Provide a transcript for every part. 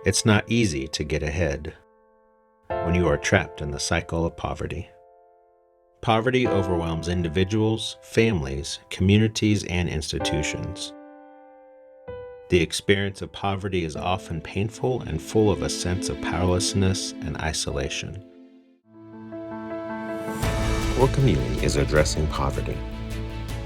It's not easy to get ahead when you are trapped in the cycle of poverty. Poverty overwhelms individuals, families, communities, and institutions. The experience of poverty is often painful and full of a sense of powerlessness and isolation. Core Community is addressing poverty.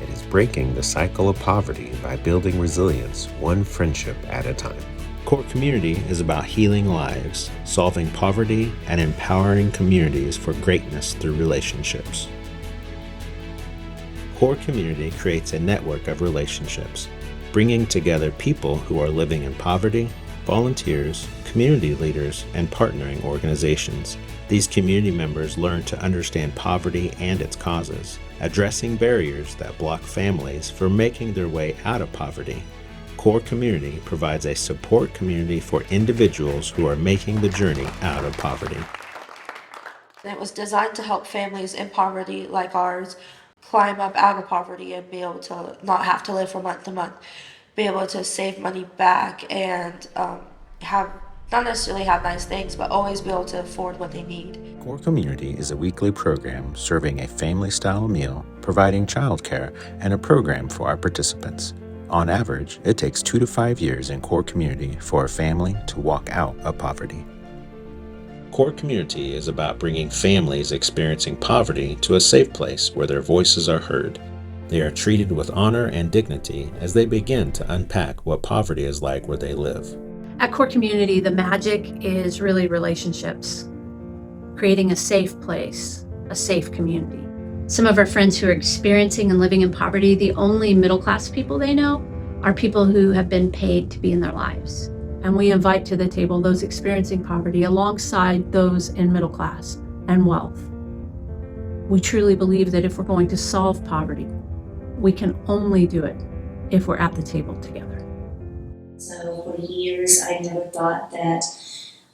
It is breaking the cycle of poverty by building resilience one friendship at a time. Core Community is about healing lives, solving poverty, and empowering communities for greatness through relationships. Core Community creates a network of relationships, bringing together people who are living in poverty, volunteers, community leaders, and partnering organizations. These community members learn to understand poverty and its causes, addressing barriers that block families from making their way out of poverty. Core Community provides a support community for individuals who are making the journey out of poverty. It was designed to help families in poverty like ours climb up out of poverty and be able to not have to live from month to month, be able to save money back and have not necessarily have nice things, but always be able to afford what they need. Core Community is a weekly program serving a family-style meal, providing childcare, and a program for our participants. On average, it takes 2 to 5 years in Core Community for a family to walk out of poverty. Core Community is about bringing families experiencing poverty to a safe place where their voices are heard. They are treated with honor and dignity as they begin to unpack what poverty is like where they live. At Core Community, the magic is really relationships, creating a safe place, a safe community. Some of our friends who are experiencing and living in poverty, the only middle-class people they know are people who have been paid to be in their lives. And we invite to the table those experiencing poverty alongside those in middle class and wealth. We truly believe that if we're going to solve poverty, we can only do it if we're at the table together. So for years, I never thought that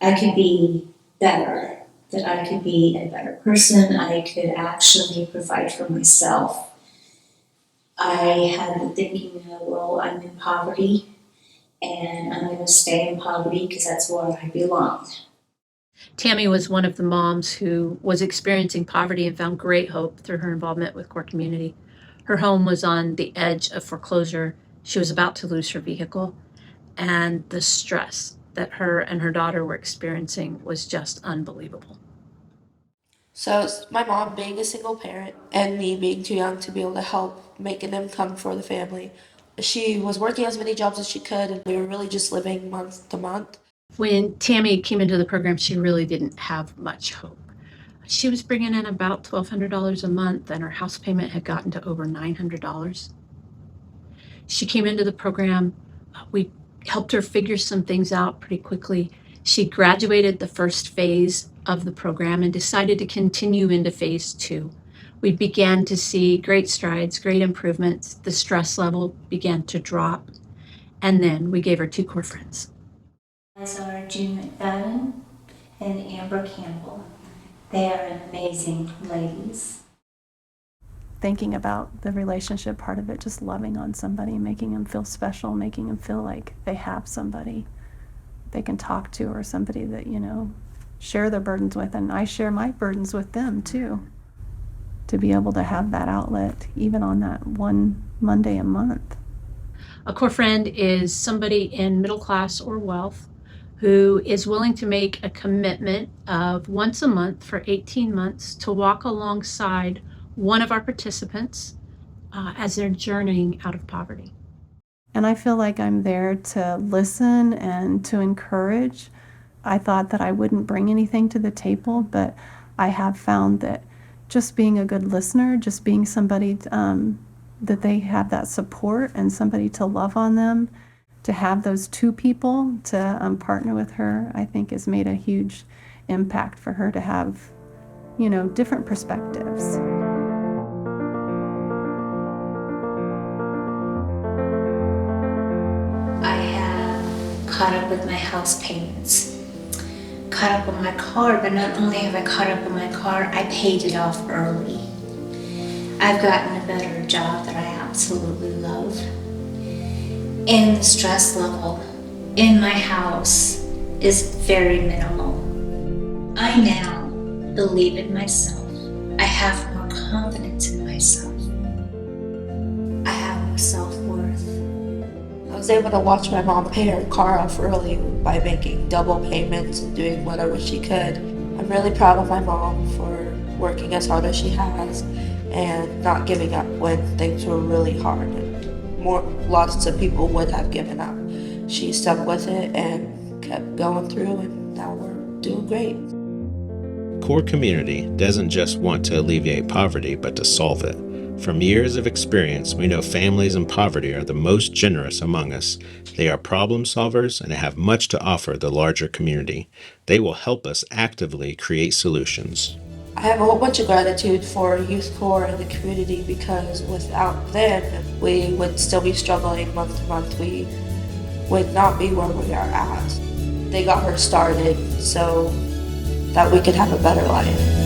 I could be better, that I could be a better person, I could actually provide for myself. I had been thinking, well, I'm in poverty, and I'm going to stay in poverty because that's where I belong. Tammy was one of the moms who was experiencing poverty and found great hope through her involvement with Core Community. Her home was on the edge of foreclosure. She was about to lose her vehicle, and the stress that her and her daughter were experiencing was just unbelievable. So my mom being a single parent and me being too young to be able to help make an income for the family, she was working as many jobs as she could, and we were really just living month to month. When Tammy came into the program, she really didn't have much hope. She was bringing in about $1,200 a month, and her house payment had gotten to over $900. She came into the program. We helped her figure some things out pretty quickly. She graduated the first phase of the program and decided to continue into phase 2. We began to see great strides, great improvements. The stress level began to drop. And then we gave her 2 core friends. These are June McFadden and Amber Campbell. They are amazing ladies. Thinking about the relationship part of it, just loving on somebody, making them feel special, making them feel like they have somebody they can talk to, or somebody that, share their burdens with. And I share my burdens with them too. To be able to have that outlet, even on that one Monday a month. A core friend is somebody in middle class or wealth who is willing to make a commitment of once a month for 18 months to walk alongside one of our participants as they're journeying out of poverty. And I feel like I'm there to listen and to encourage. I thought that I wouldn't bring anything to the table, but I have found that just being a good listener, just being somebody that they have that support and somebody to love on them, to have those 2 people to partner with her, I think has made a huge impact for her to have, different perspectives. I have caught up with my house payments, caught up with my car, but not only have I caught up with my car, I paid it off early. I've gotten a better job that I absolutely love. And the stress level in my house is very minimal. I now believe in myself. I have more confidence in myself. I have more self-worth. I was able to watch my mom pay her car off early by making double payments and doing whatever she could. I'm really proud of my mom for working as hard as she has and not giving up when things were really hard and lots of people would have given up. She stuck with it and kept going through, and now we're doing great. Core Community doesn't just want to alleviate poverty, but to solve it. From years of experience, we know families in poverty are the most generous among us. They are problem solvers and have much to offer the larger community. They will help us actively create solutions. I have a whole bunch of gratitude for Youth Corps and the community, because without them, we would still be struggling month to month. We would not be where we are at. They got her started so that we could have a better life.